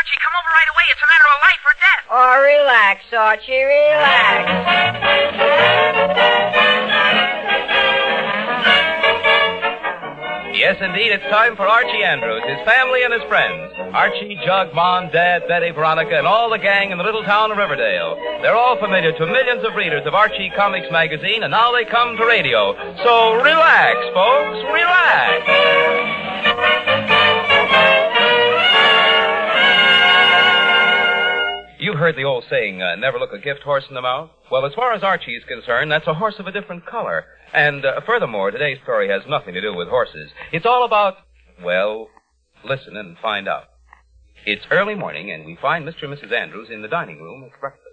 Archie, come over right away. It's a matter of life or death. Oh, relax, Archie, relax. Yes, indeed, it's time for Archie Andrews, his family and his friends. Archie, Jug, Mom, Dad, Betty, Veronica, and all the gang in the little town of Riverdale. They're all familiar to millions of readers of Archie Comics magazine, and now they come to radio. So relax, folks, relax. You've heard the old saying, never look a gift horse in the mouth? Well, as far as Archie is concerned, that's a horse of a different color. And furthermore, today's story has nothing to do with horses. It's all about, well, listen and find out. It's early morning, and we find Mr. and Mrs. Andrews in the dining room at breakfast.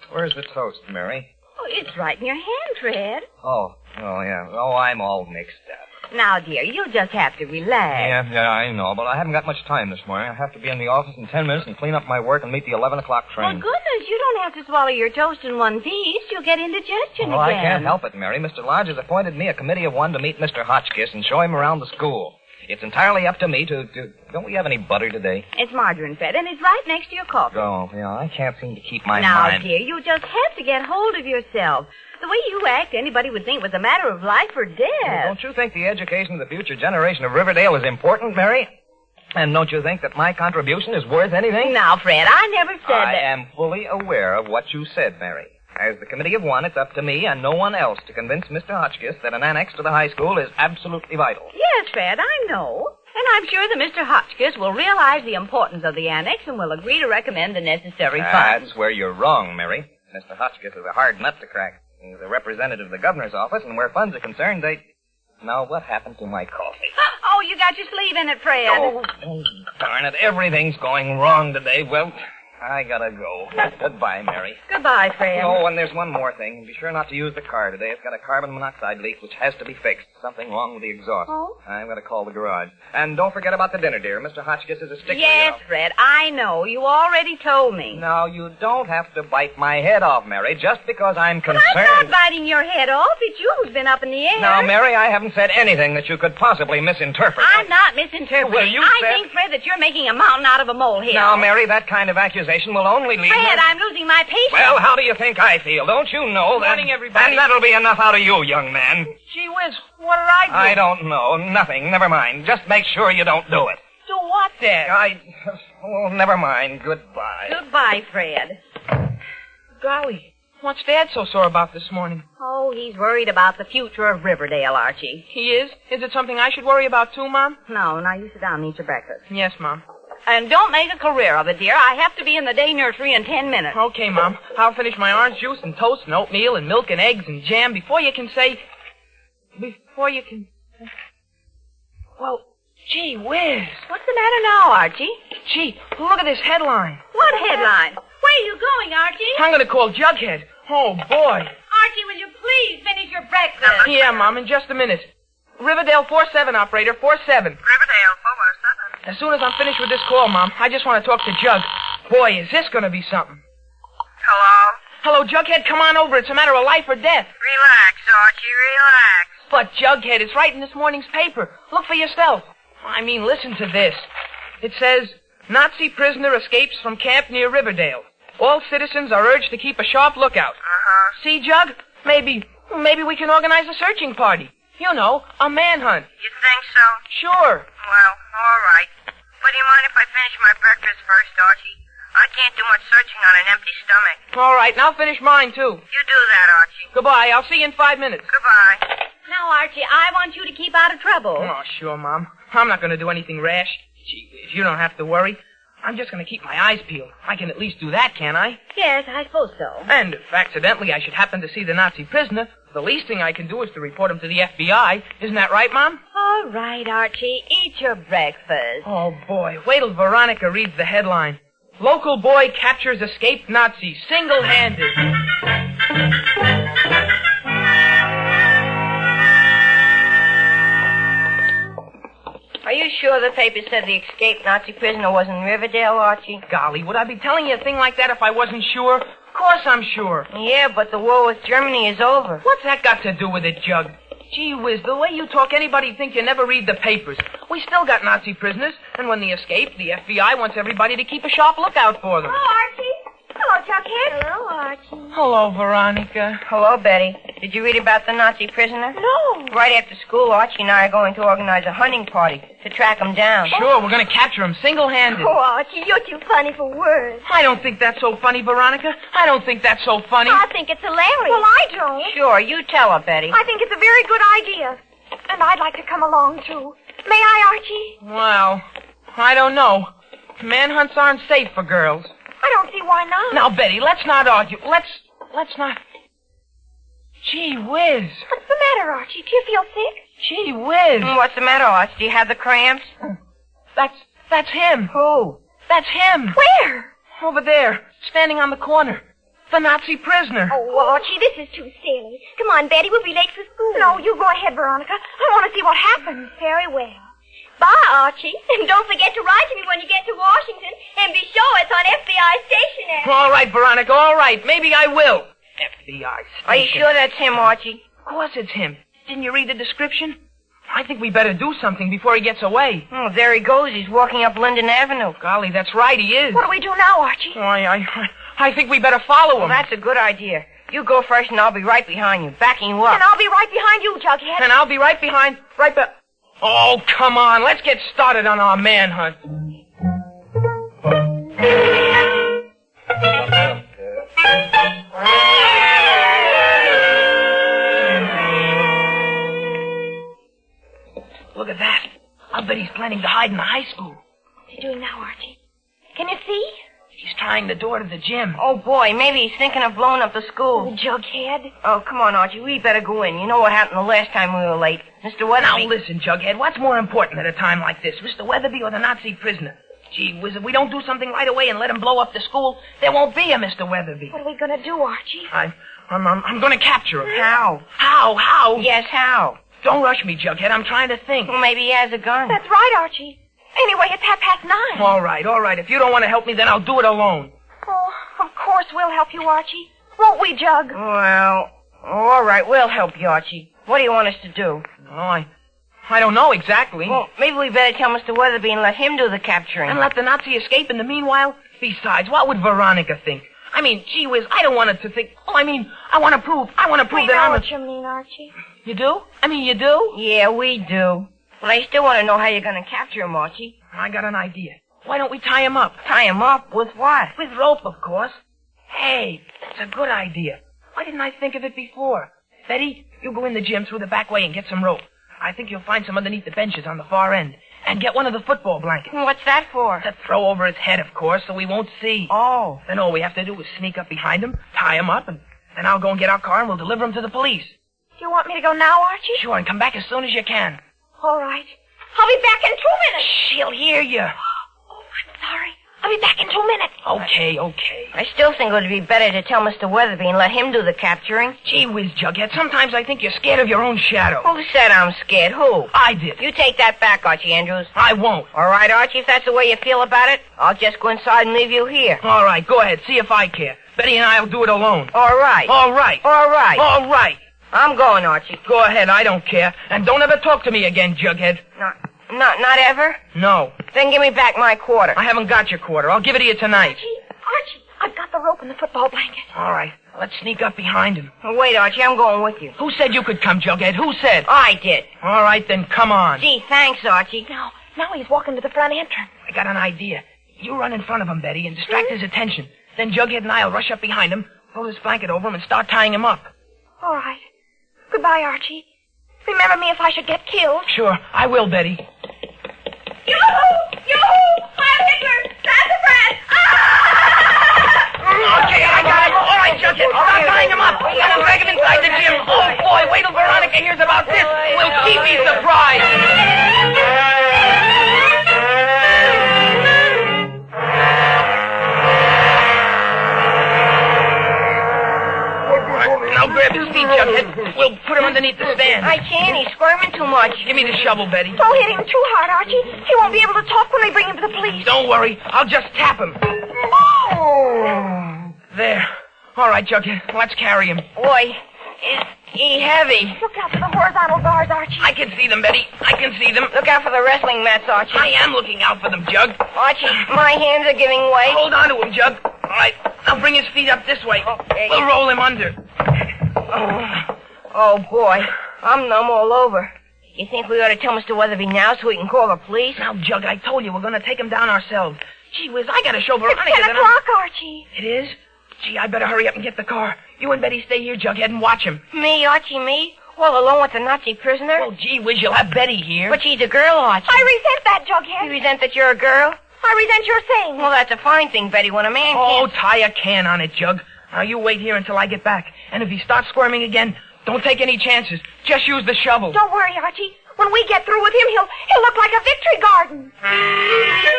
Where's the toast, Mary? Oh, it's right in your hand, Fred. Oh, yeah. Oh, I'm all mixed up. Now, dear, you'll just have to relax. Yeah, I know, but I haven't got much time this morning. I have to be in the office in 10 minutes and clean up my work and meet the 11 o'clock train. Well, goodness, you don't have to swallow your toast in one piece. You'll get indigestion Well, again. I can't help it, Mary. Mr. Lodge has appointed me a committee of one to meet Mr. Hotchkiss and show him around the school. It's entirely up to me to... Don't we have any butter today? It's margarine, Fred, and it's right next to your coffee. Oh, yeah, I can't seem to keep my now, mind... Now, dear, you just have to get hold of yourself. The way you act, anybody would think it was a matter of life or death. Well, don't you think the education of the future generation of Riverdale is important, Mary? And don't you think that my contribution is worth anything? Now, Fred, I never said that... I am fully aware of what you said, Mary. As the committee of one, it's up to me and no one else to convince Mr. Hotchkiss that an annex to the high school is absolutely vital. Yes, Fred, I know. And I'm sure that Mr. Hotchkiss will realize the importance of the annex and will agree to recommend the necessary funds. That's where you're wrong, Mary. Mr. Hotchkiss is a hard nut to crack. He's a representative of the governor's office, and where funds are concerned, they... Now, what happened to my coffee? Oh, you got your sleeve in it, Fred. Oh, darn it. Everything's going wrong today. Well, I gotta go. Goodbye, Mary. Goodbye, Fred. Oh, and there's one more thing. Be sure not to use the car today. It's got a carbon monoxide leak, which has to be fixed. Something wrong with the exhaust. Oh? I've got to call the garage. And don't forget about the dinner, dear. Mr. Hotchkiss is a stickler. Yes, Fred, I know. You already told me. Now, you don't have to bite my head off, Mary, just because I'm concerned. But I'm not biting your head off. It's you who's been up in the air. Now, Mary, I haven't said anything that you could possibly misinterpret. I'm not misinterpreting. Well, you I said... think, Fred, that you're making a mountain out of a molehill. Now, Mary, that kind of accusation will only lead... Fred, I'm losing my patience. Well, how do you think I feel? Don't you know that... Good morning, everybody. And that'll be enough out of you, young man. Gee whiz, what did I do? I don't know. Nothing. Never mind. Just make sure you don't do it. Do what, Dad? Oh, never mind. Goodbye. Goodbye, Fred. Golly, what's Dad so sore about this morning? Oh, he's worried about the future of Riverdale, Archie. He is? Is it something I should worry about too, Mom? No, now you sit down and eat your breakfast. Yes, Mom. And don't make a career of it, dear. I have to be in the day nursery in 10 minutes. Okay, Mom. I'll finish my orange juice and toast and oatmeal and milk and eggs and jam before you can say... Well, gee whiz. What's the matter now, Archie? Gee, look at this headline. What headline? Where are you going, Archie? I'm going to call Jughead. Oh, boy. Archie, will you please finish your breakfast? Yeah, Mom, in just a minute. Riverdale 47, operator, 47. Riverdale 407. As soon as I'm finished with this call, Mom, I just want to talk to Jug. Boy, is this going to be something. Hello? Hello, Jughead, come on over. It's a matter of life or death. Relax, Archie, relax. But, Jughead, it's right in this morning's paper. Look for yourself. I mean, listen to this. It says, Nazi prisoner escapes from camp near Riverdale. All citizens are urged to keep a sharp lookout. Uh-huh. See, Jug? Maybe we can organize a searching party. You know, a manhunt. You think so? Sure. Well, all right. But do you mind if I finish my breakfast first, Archie? I can't do much searching on an empty stomach. All right, and I'll finish mine, too. You do that, Archie. Goodbye. I'll see you in 5 minutes. Goodbye. Now, Archie, I want you to keep out of trouble. Oh, sure, Mom. I'm not going to do anything rash. Gee, if you don't have to worry, I'm just going to keep my eyes peeled. I can at least do that, can't I? Yes, I suppose so. And if accidentally I should happen to see the Nazi prisoner, the least thing I can do is to report him to the FBI. Isn't that right, Mom? All right, Archie, eat your breakfast. Oh, boy. Wait till Veronica reads the headline. Local boy captures escaped Nazi single-handed. Are you sure the paper said the escaped Nazi prisoner was in Riverdale, Archie? Golly, would I be telling you a thing like that if I wasn't sure? Of course I'm sure. Yeah, but the war with Germany is over. What's that got to do with it, Jug? Gee whiz, the way you talk, anybody'd think you never read the papers. We still got Nazi prisoners, and when they escape, the FBI wants everybody to keep a sharp lookout for them. Hello, Archie. Hello, Jughead. Hello, Archie. Hello, Veronica. Hello, Betty. Did you read about the Nazi prisoner? No. Right after school, Archie and I are going to organize a hunting party to track him down. Sure, we're going to capture him single-handed. Oh, Archie, you're too funny for words. I don't think that's so funny, Veronica. I don't think that's so funny. I think it's hilarious. Well, I don't. Sure, you tell her, Betty. I think it's a very good idea. And I'd like to come along, too. May I, Archie? Well, I don't know. Manhunts aren't safe for girls. I don't see why not. Now, Betty, let's not argue. Let's not... Gee whiz. What's the matter, Archie? Do you feel sick? Gee whiz. What's the matter, Archie? Do you have the cramps? That's him. Who? That's him. Where? Over there, standing on the corner. The Nazi prisoner. Oh, Archie, this is too silly. Come on, Betty, we'll be late for school. No, you go ahead, Veronica. I want to see what happens. Very well. Bye, Archie. And don't forget to write to me when you get to Washington. And be sure it's on FBI stationery. All right, Veronica, all right. Maybe I will. FBI station. Are you sure that's him, Archie? Of course it's him. Didn't you read the description? I think we better do something before he gets away. Oh, there he goes. He's walking up Linden Avenue. Golly, that's right, he is. What do we do now, Archie? Oh, I think we better follow him. Well, that's a good idea. You go first and I'll be right behind you, backing you up. And I'll be right behind you, Jughead. And I'll be right behind, Oh, come on. Let's get started on our manhunt. Look at that. I'll bet he's planning to hide in the high school. What's he doing now, Archie? Can you see? He's trying the door to the gym. Oh, boy, maybe he's thinking of blowing up the school. Oh, Jughead. Oh, come on, Archie. We better go in. You know what happened the last time we were late. Mr. Weatherby... Now, listen, Jughead. What's more important at a time like this, Mr. Weatherby or the Nazi prisoner? Gee whiz, if we don't do something right away and let him blow up the school, there won't be a Mr. Weatherby. What are we going to do, Archie? I'm going to capture him. How? How? Yes, how? Don't rush me, Jughead. I'm trying to think. Well, maybe he has a gun. That's right, Archie. Anyway, it's 9:30. All right. If you don't want to help me, then I'll do it alone. Oh, of course we'll help you, Archie. Won't we, Jug? Well, all right, we'll help you, Archie. What do you want us to do? Oh, I don't know exactly. Well, maybe we better tell Mr. Weatherby and let him do the capturing. And let the Nazi escape in the meanwhile? Besides, what would Veronica think? I mean, gee whiz, I don't want her to think... I want to prove that I'm know what you mean, Archie. You do? You do? Yeah, we do. But I still want to know how you're going to capture him, Archie. I got an idea. Why don't we tie him up? Tie him up? With what? With rope, of course. Hey, that's a good idea. Why didn't I think of it before? Betty, you go in the gym through the back way and get some rope. I think you'll find some underneath the benches on the far end. And get one of the football blankets. What's that for? To throw over his head, of course, so he won't see. Oh. Then all we have to do is sneak up behind him, tie him up, and then I'll go and get our car and we'll deliver him to the police. Do you want me to go now, Archie? Sure, and come back as soon as you can. All right. I'll be back in 2 minutes. She'll hear you. Oh, I'm sorry. I'll be back in 2 minutes. Okay. I still think it would be better to tell Mr. Weatherby and let him do the capturing. Gee whiz, Jughead, sometimes I think you're scared of your own shadow. Who said I'm scared? Who? I did. You take that back, Archie Andrews. I won't. All right, Archie, if that's the way you feel about it, I'll just go inside and leave you here. All right, go ahead. See if I care. Betty and I'll do it alone. All right. All right. All right. All right. I'm going, Archie. Go ahead, I don't care. And don't ever talk to me again, Jughead. Not ever? No. Then give me back my quarter. I haven't got your quarter. I'll give it to you tonight. Archie, I've got the rope and the football blanket. All right, let's sneak up behind him. Wait, Archie, I'm going with you. Who said you could come, Jughead? Who said? I did. All right, then come on. Gee, thanks, Archie. Now he's walking to the front entrance. I got an idea. You run in front of him, Betty, and distract his attention. Then Jughead and I'll rush up behind him, throw this blanket over him, and start tying him up. All right. Goodbye, Archie. Remember me if I should get killed. Sure, I will, Betty. Yoo-hoo! Yoo-hoo! Heil Hitler! Sassafras! Ah! Okay, I got him. All right, Jughead, start tying him up. Then drag him inside the gym. Oh, boy, wait till Veronica hears about this. Will she be surprised? Now grab his feet, Jughead. We'll put him underneath the stand. I can't. He's squirming too much. Give me the shovel, Betty. Don't hit him too hard, Archie. He won't be able to talk when we bring him to the police. Don't worry. I'll just tap him. Oh! There. All right, Jughead. Let's carry him. Boy, He heavy. Look out for the horizontal bars, Archie. I can see them, Betty. I can see them. Look out for the wrestling mats, Archie. I am looking out for them, Jug. Archie, my hands are giving way. Hold on to him, Jug. All right, now bring his feet up this way. Okay. We'll roll him under. Oh, boy. I'm numb all over. You think we ought to tell Mr. Weatherby now so we can call the police? Now, Jug, I told you we're going to take him down ourselves. Gee whiz, I got to show Veronica It's 10 that o'clock, Archie. It is? Gee, I better hurry up and get the car. You and Betty stay here, Jughead, and watch him. Me, Archie, me? All alone with the Nazi prisoner? Well, gee whiz, you'll have Betty here. But she's a girl, Archie. I resent that, You Jughead. resent that you're a girl? I resent your saying. Well, that's a fine thing, Betty, when a man Oh, can't... tie a can on it, Jug. Now, you wait here until I get back. And if he starts squirming again, don't take any chances. Just use the shovel. Don't worry, Archie. When we get through with him, he'll look like a victory garden.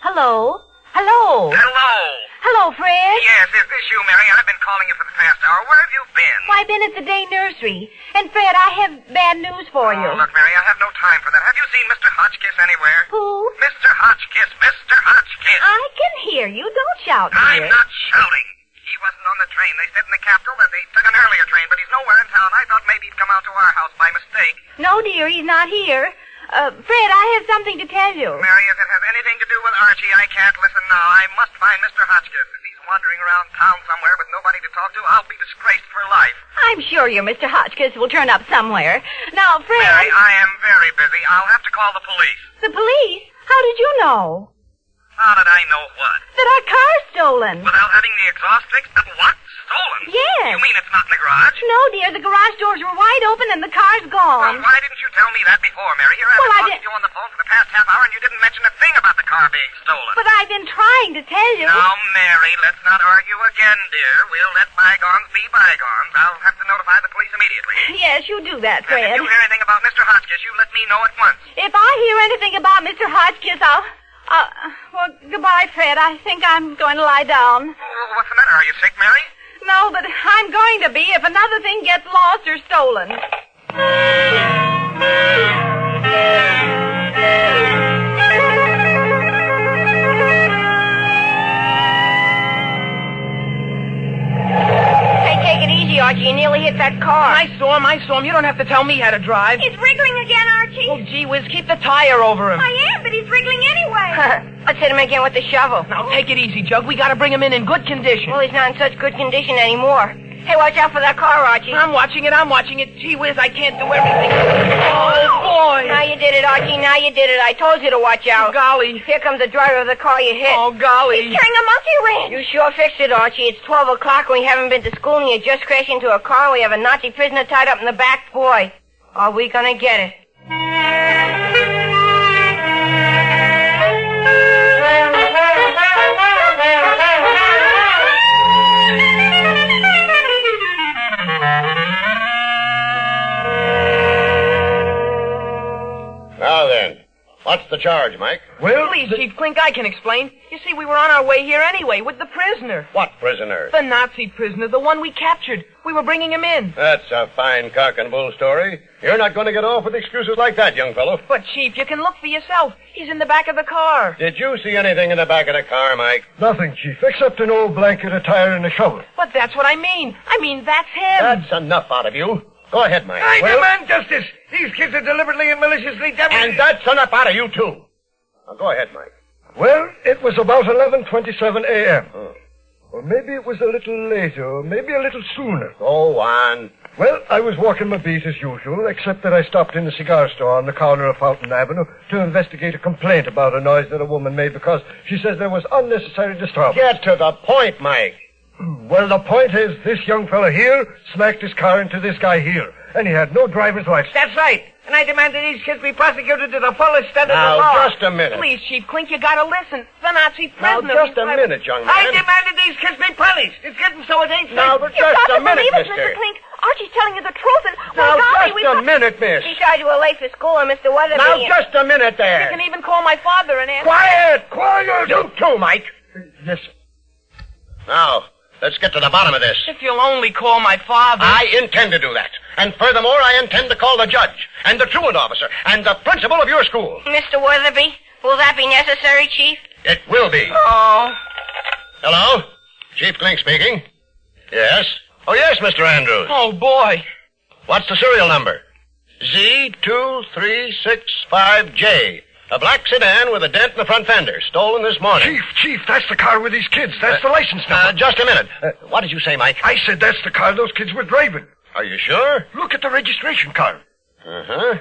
Hello? Hello? Hello. Hello, Fred? Yes, is this you, Mary? I've been calling you for the past hour. Where have you been? Well, I've been at the day nursery. And, Fred, I have bad news for you. Oh, look, Mary, I have no time for that. Have you seen Mr. Hotchkiss anywhere? Who? Mr. Hotchkiss, Mr. Hotchkiss. I can hear you. Don't shout, I'm dear. not shouting. He wasn't on the train. They said in the capital that they took an earlier train, but he's nowhere in town. I thought maybe he'd come out to our house by mistake. No, dear, he's not here. Fred, I have something to tell you. Mary, if it has anything to do with Archie, I can't listen now. I must find Mr. Hotchkiss. If he's wandering around town somewhere with nobody to talk to, I'll be disgraced for life. I'm sure your Mr. Hotchkiss will turn up somewhere. Now, Fred... Mary, I am very busy. I'll have to call the police. The police? How did you know? How did I know what? That our car's stolen. Without having the exhaust fixed? What? Stolen? Yes. You mean it's not in the garage? No, dear, the garage doors were wide open and the car's Well, gone. why didn't you tell me that before, Mary? Here I've Well, been I talking to you on the phone for the past half hour, and you didn't mention a thing about the car being stolen. But I've been trying to tell you. Now, Mary, let's not argue again, dear. We'll let bygones be bygones. I'll have to notify the police immediately. Yes, you do that, And Fred. if you hear anything about Mr. Hotchkiss, you let me know at once. If I hear anything about Mr. Hotchkiss, well, goodbye, Fred. I think I'm going to lie down. Oh, what's the matter? Are you sick, Mary? No, but I'm going to be if another thing gets lost or stolen. Hey, take it easy, Archie. You nearly hit that car. I saw him. You don't have to tell me how to drive. He's wriggling again, Archie. Oh, gee whiz, keep the tire over him. I am, but he's wriggling anyway. Let's hit him again with the shovel. Now, take it easy, Jug. We gotta bring him in good condition. Well, he's not in such good condition anymore. Hey, watch out for that car, Archie. I'm watching it. Gee whiz, I can't do everything. Oh, boy. Now you did it, Archie. Now you did it. I told you to watch out. Golly. Here comes the driver of the car you hit. Oh, golly. He's carrying a monkey wrench. You sure fixed it, Archie. It's 12 o'clock and we haven't been to school and you just crashed into a car and we have a Nazi prisoner tied up in the back. Boy, are we gonna get it? Now then, what's the charge, Mike? Well, please, Chief Clink, I can explain. You see, we were on our way here anyway with the prisoner. What prisoner? The Nazi prisoner, the one we captured. We were bringing him in. That's a fine cock and bull story. You're not going to get off with excuses like that, young fellow. But, Chief, you can look for yourself. He's in the back of the car. Did you see anything in the back of the car, Mike? Nothing, Chief, except an old blanket, a tire, and a shovel. But that's what I mean. That's him. That's enough out of you. Go ahead, Mike. I demand justice. These kids are deliberately and maliciously And that's enough out of you, too. Now, go ahead, Mike. Well, it was about 11:27 a.m. Or maybe it was a little later, or maybe a little sooner. Go on. Well, I was walking my beat as usual, except that I stopped in the cigar store on the corner of Fountain Avenue to investigate a complaint about a noise that a woman made because she says there was unnecessary disturbance. Get to the point, Mike. Well, the point is, this young fella here smacked his car into this guy here, and he had no driver's license. That's right. And I demand that these kids be prosecuted to the fullest extent of the Now, law. just a minute. Please, Chief Clink, you gotta listen. The Nazi Now, prisoner. just a minute, young man. I demand that these kids be punished. It's getting so it ain't Now, safe. You've got just to a minute, believe us, mister. Mr. Clink. Archie's telling you the truth, and Now, golly, just a minute, miss. Besides, you were late for school and Mr. Weatherby... Now, just a minute You there. can even call my father and ask... Quiet! Quiet! You too, Mike. Listen. Now, let's get to the bottom of this. If you'll only call my father... I intend to do that. And furthermore, I intend to call the judge. and the truant officer, and the principal of your school. Mr. Weatherby, will that be necessary, Chief? It will be. Oh. Hello? Chief Klink speaking. Yes? Oh, yes, Mr. Andrews. Oh, boy. What's the serial number? Z2365J. A black sedan with a dent in the front fender. Stolen this morning. Chief, that's the car with these kids. That's the license number. Just a minute. What did you say, Mike? I said that's the car those kids were driving. Are you sure? Look at the registration card. Uh-huh.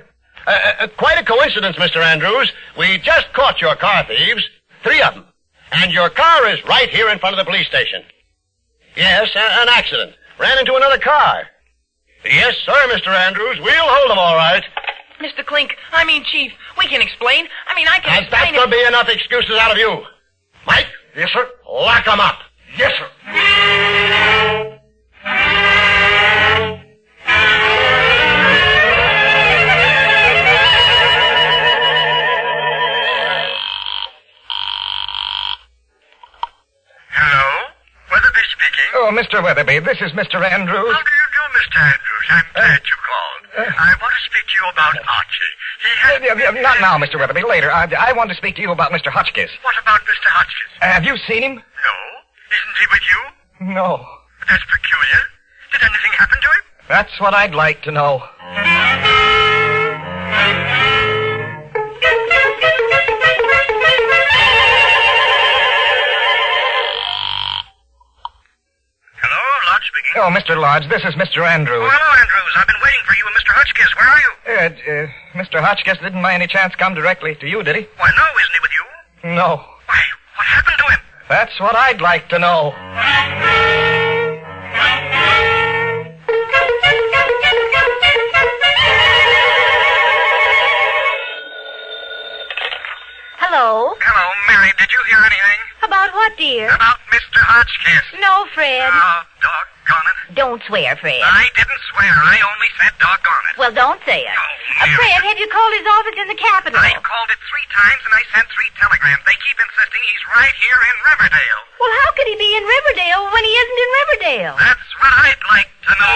Quite a coincidence, Mr. Andrews. We just caught your car thieves. 3 of them. And your car is right here in front of the police station. Yes, an accident. Ran into another car. Yes, sir, Mr. Andrews. We'll hold them all right. Mr. Klink, Chief, we can explain. I can And that will be enough excuses out of you. Mike? Yes, sir. Lock them up. Yes, sir. Hello? Weatherby speaking. Oh, Mr. Weatherby, this is Mr. Andrews. How do you do, Mr. Andrews? I'm glad you called. I want to speak to you about Archie. He has... Not now, Mr. Weatherby, later. I want to speak to you about Mr. Hotchkiss. What about Mr. Hotchkiss? Have you seen him? No. Isn't he with you? No. That's peculiar. Did anything happen to him? That's what I'd like to know. Hello, Lodge speaking. Oh, Mr. Lodge, this is Mr. Andrews. Oh, hello, Andrews. I've been waiting for you and Mr. Hotchkiss. Where are you? Mr. Hotchkiss didn't by any chance come directly to you, did he? Why, no. Isn't he with you? No. Why, what happened to him? That's what I'd like to know. Hello? Hello, Mary. Did you hear anything? About what, dear? About Mr. Hotchkiss. No, Fred. Oh, doggone it. Don't swear, Fred. I didn't swear. I only said doggone it. Well, don't say it. Oh, Mary. Fred, have you called his office in the Capitol? I called it 3 times and I sent 3 telegrams. They keep insisting he's right here in Riverdale. Well, how could he be in Riverdale when he isn't in Riverdale? That's what I'd like to know.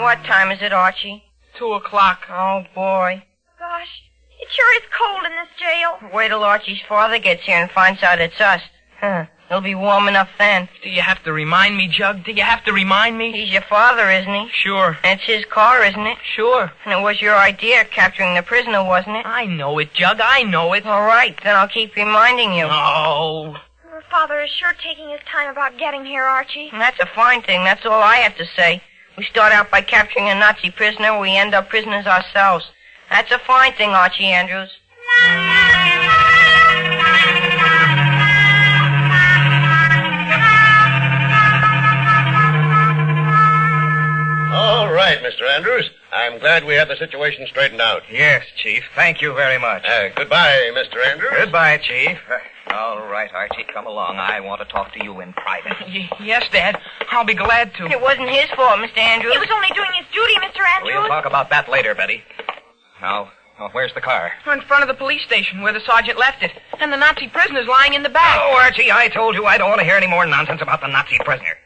What time is it, Archie? 2:00. Oh, boy. Gosh, it sure is cold in this jail. Wait till Archie's father gets here and finds out it's us. It'll be warm enough then. Do you have to remind me, Jug? Do you have to remind me? He's your father, isn't he? Sure. And it's his car, isn't it? Sure. And it was your idea capturing the prisoner, wasn't it? I know it, Jug. I know it. All right, then I'll keep reminding you. Oh. Your father is sure taking his time about getting here, Archie. And that's a fine thing. That's all I have to say. We start out by capturing a Nazi prisoner. We end up prisoners ourselves. That's a fine thing, Archie Andrews. All right, Mr. Andrews. I'm glad we had the situation straightened out. Yes, Chief. Thank you very much. Goodbye, Mr. Andrews. Goodbye, Chief. All right, Archie, come along. I want to talk to you in private. Yes, Dad. I'll be glad to. It wasn't his fault, Mr. Andrews. He was only doing his duty, Mr. Andrews. We'll talk about that later, Betty. Now, where's the car? In front of the police station where the sergeant left it. And the Nazi prisoner's lying in the back. Oh, Archie, I told you I don't want to hear any more nonsense about the Nazi prisoner.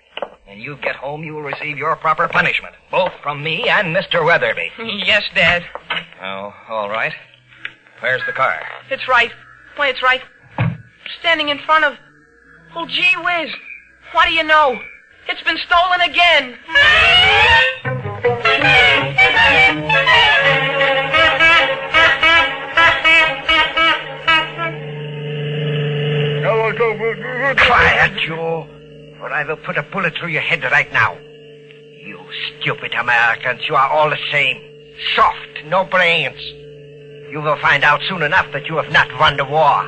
When you get home, you will receive your proper punishment, both from me and Mr. Weatherby. Yes, Dad. Oh, all right. Where's the car? It's right. Why, it's right. Standing in front of... Oh, gee whiz. What do you know? It's been stolen again. Quiet, you, or I will put a bullet through your head right now. You stupid Americans, you are all the same. Soft, no brains. You will find out soon enough that you have not won the war.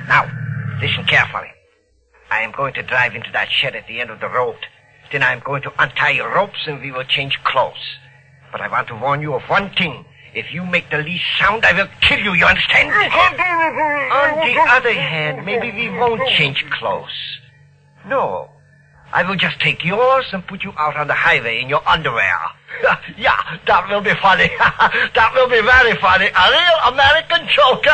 Now, listen carefully. I am going to drive into that shed at the end of the road. Then I am going to untie your ropes and we will change clothes. But I want to warn you of one thing. If you make the least sound, I will kill you, you understand? On the other hand, maybe we won't change clothes. No. I will just take yours and put you out on the highway in your underwear. Yeah, that will be funny. That will be very funny. A real American joke.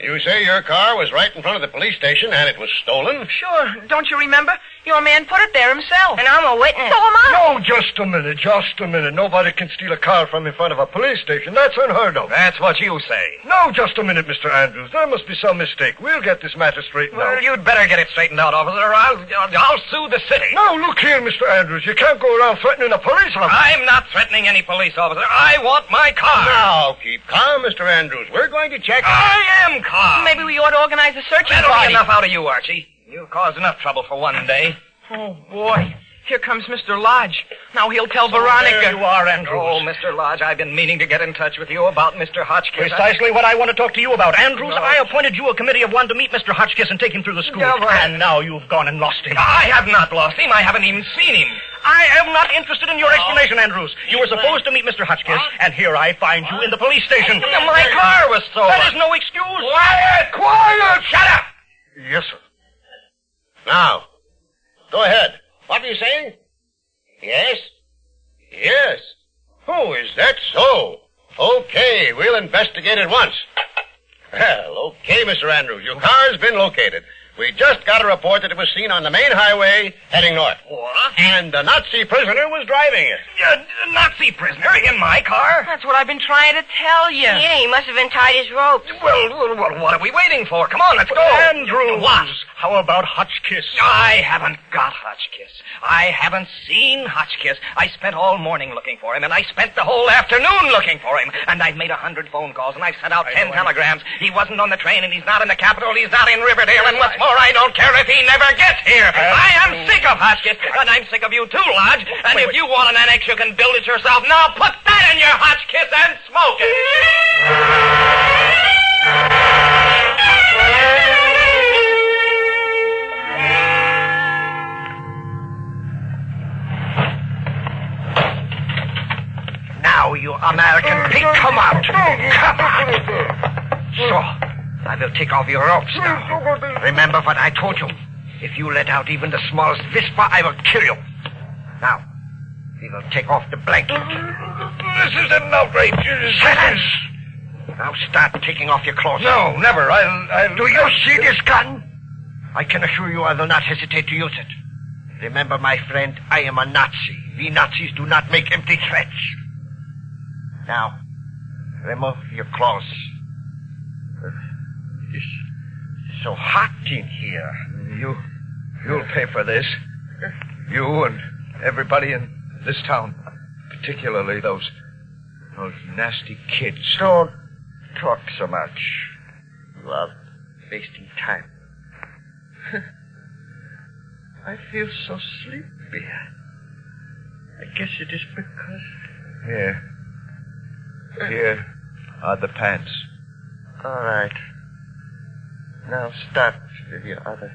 You say your car was right in front of the police station and it was stolen? Sure. Don't you remember? Your man put it there himself. And I'm a witness. So am I. No, just a minute. Nobody can steal a car from in front of a police station. That's unheard of. That's what you say. No, just a minute, Mr. Andrews. There must be some mistake. We'll get this matter straightened Well, out. you'd better get it straightened out, officer, or I'll sue the city. No, look here, Mr. Andrews. You can't go around threatening a police officer. I'm not threatening any police officer. I want my car. Now, keep calm, Mr. Andrews. We're going to check. I am calm. Maybe we ought to organize a searching That'll party. be enough out of you, Archie. You've caused enough trouble for one day. Oh, boy. Here comes Mr. Lodge. Now he'll tell Veronica. There you are, Andrews. Oh, Mr. Lodge, I've been meaning to get in touch with you about Mr. Hotchkiss. Precisely what I want to talk to you about. Andrews, I appointed you a committee of one to meet Mr. Hotchkiss and take him through the school. Yeah, right. And now you've gone and lost him. I have not lost him. I haven't even seen him. I am not interested in your explanation, Andrews. You were supposed to meet Mr. Hotchkiss, and here I find you in the police station. My car was stolen. That is no excuse. Quiet! Shut up! Yes, sir. Now, go ahead. What were you saying? Yes? Yes. Oh, is that so? Okay, we'll investigate at once. Well, okay, Mr. Andrews. Your car's been located. We just got a report that it was seen on the main highway heading north. What? And the Nazi prisoner was driving it. A Nazi prisoner in my car? That's what I've been trying to tell you. Yeah, he must have untied his ropes. Well, what are we waiting for? Come on, let's go. Andrews! What? How about Hotchkiss? I haven't got Hotchkiss. I haven't seen Hotchkiss. I spent all morning looking for him, and I spent the whole afternoon looking for him. And I've made 100 phone calls, and I've sent out 10 telegrams. He wasn't on the train, and he's not in the capital. He's not in Riverdale, and what's more, I don't care if he never gets here. I am sick of Hotchkiss, and I'm sick of you too, Lodge. And if you want an annex, you can build it yourself. Now put that in your Hotchkiss and smoke it. Now, you American pig, come out. Come on. So, I will take off your ropes now. Remember what I told you. If you let out even the smallest whisper, I will kill you. Now, we will take off the blanket. This is an outrage. Silence! Now start taking off your clothes. No, never. I'll... Do you see this gun? I can assure you I will not hesitate to use it. Remember, my friend, I am a Nazi. We Nazis do not make empty threats. Now, remove your clothes. It's so hot in here. You'll pay for this. You and everybody in this town. Particularly those nasty kids. Don't talk so much. You are wasting time. I feel so sleepy. I guess it is because... Here are the pants. All right. Now start with your other.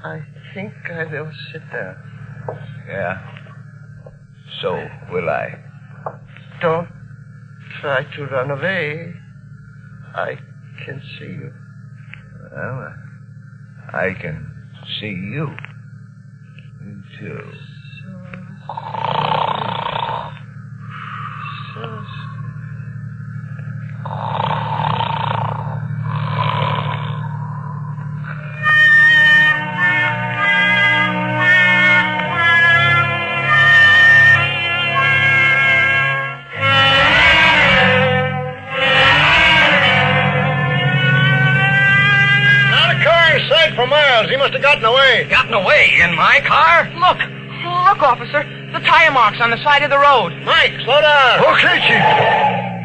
I think I will sit down. Yeah. So will I. Don't try to run away. I can see you. Well, I can see you, too. For miles. He must have gotten away. Gotten away in my car? Look, officer. The tire marks on the side of the road. Mike, slow down. Okay, Chief.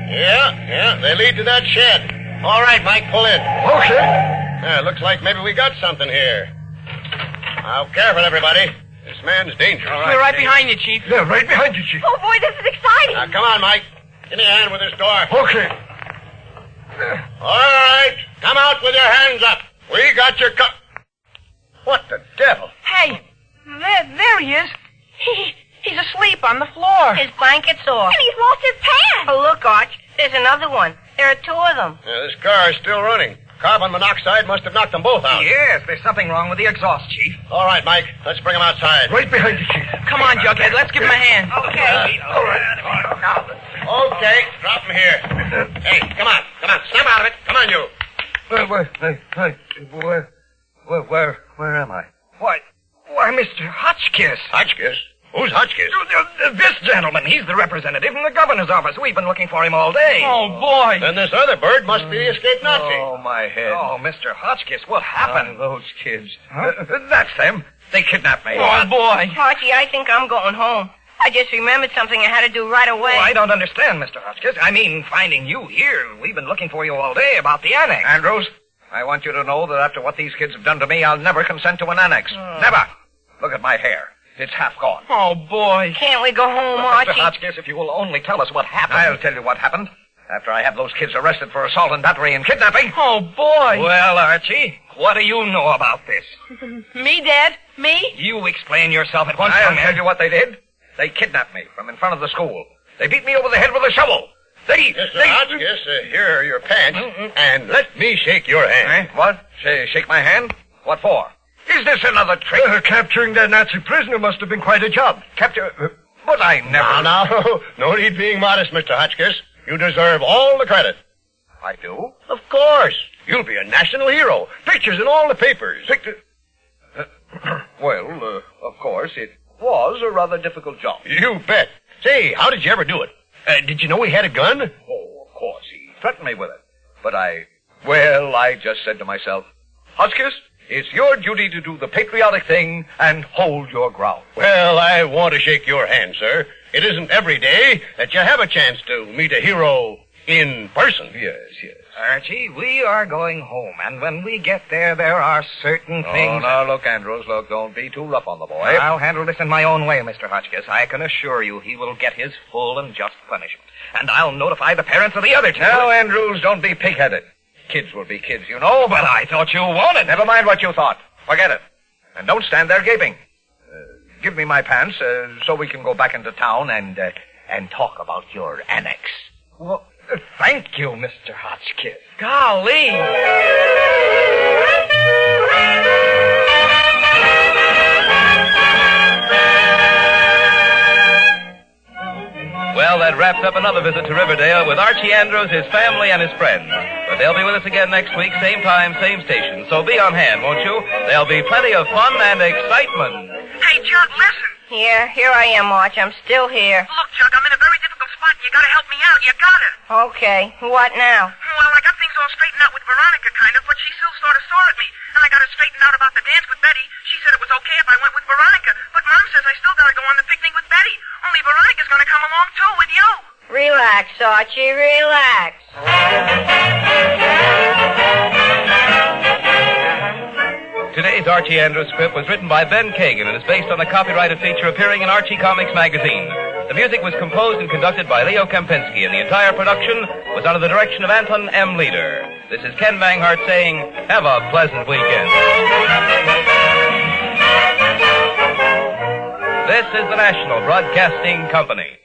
Yeah, they lead to that shed. All right, Mike, pull in. Okay. Yeah, looks like maybe we got something here. Now, careful, everybody. This man's dangerous. We're right behind you, Chief. Yeah, right behind you, Chief. Oh, boy, this is exciting. Now, come on, Mike. Give me a hand with this door. Okay. All right. Come out with your hands up. We got your What the devil? Hey, there he is. He's asleep on the floor. His blanket's off. And he's lost his pants. Oh, look, Arch. There's another one. There are two of them. This car is still running. Carbon monoxide must have knocked them both out. Yes, there's something wrong with the exhaust, Chief. All right, Mike. Let's bring them outside. Right behind you, Chief. Come on, Jughead. Let's give him a hand. Okay. All right. Okay, drop them here. Hey, come on. Snap out of it. Come on, you. Where am I? Why, Mr. Hotchkiss. Hotchkiss? Who's Hotchkiss? This gentleman, he's the representative from the governor's office. We've been looking for him all day. Oh, boy. Then this other bird must be the escaped Nazi. Oh, my head. Oh, Mr. Hotchkiss, what happened? Those kids. That's them. They kidnapped me. Oh, boy. Archie, I think I'm going home. I just remembered something I had to do right away. Oh, I don't understand, Mr. Hotchkiss. I mean, finding you here. We've been looking for you all day about the annex. Andrews, I want you to know that after what these kids have done to me, I'll never consent to an annex. Never. Look at my hair. It's half gone. Oh, boy. Can't we go home, Mr. Archie? Hotchkiss, if you will only tell us what happened. I'll tell you what happened. After I have those kids arrested for assault and battery and kidnapping. Oh, boy. Well, Archie, what do you know about this? Me, Dad? Me? You explain yourself at once, I'll young man. tell you what they did. They kidnapped me from in front of the school. They beat me over the head with a shovel. They... Mr. Hotchkiss, here are your pants, and let me shake your hand. What? Shake my hand? What for? Is this another trick? Capturing that Nazi prisoner must have been quite a job. Capture... But I never... Now, no need being modest, Mr. Hotchkiss. You deserve all the credit. I do? Of course. You'll be a national hero. Pictures in all the papers. Well, of course, it was a rather difficult job. You bet. Say, how did you ever do it? Did you know he had a gun? Oh, of course, he threatened me with it. But I just said to myself, Hotchkiss, it's your duty to do the patriotic thing and hold your ground. Well, I want to shake your hand, sir. It isn't every day that you have a chance to meet a hero in person. Yes. Archie, we are going home, and when we get there, there are certain things... Oh, now, look, Andrews, don't be too rough on the boy. I'll handle this in my own way, Mr. Hotchkiss. I can assure you he will get his full and just punishment. And I'll notify the parents of the other two. Now, Andrews, don't be pig-headed. Kids will be kids, you know, But I thought you wanted... Never mind what you thought. Forget it. And don't stand there gaping. Give me my pants so we can go back into town and talk about your annex. Well, thank you, Mr. Hotchkiss. Golly. Well, that wraps up another visit to Riverdale with Archie Andrews, his family, and his friends. But they'll be with us again next week, same time, same station. So be on hand, won't you? There'll be plenty of fun and excitement. Hey, Jug, listen. Yeah, here I am, Arch. I'm still here. Look, Jug, I'm in a very difficult spot. You gotta help me out. You gotta. Okay, what now? Well, I got things all straightened out with Veronica, kind of, but she still sort of sore at me. And I got her straightened out about the dance with Betty. She said it was okay if I went with Veronica. But Mom says I still gotta go on the picnic with Betty. Only Veronica's gonna come along, too, with you. Relax, Archie, relax. Today's Archie Andrews script was written by Ben Kagan and is based on a copyrighted feature appearing in Archie Comics magazine. The music was composed and conducted by Leo Kempinski, and the entire production was under the direction of Anton M. Leader. This is Ken Banghart saying, have a pleasant weekend. This is the National Broadcasting Company.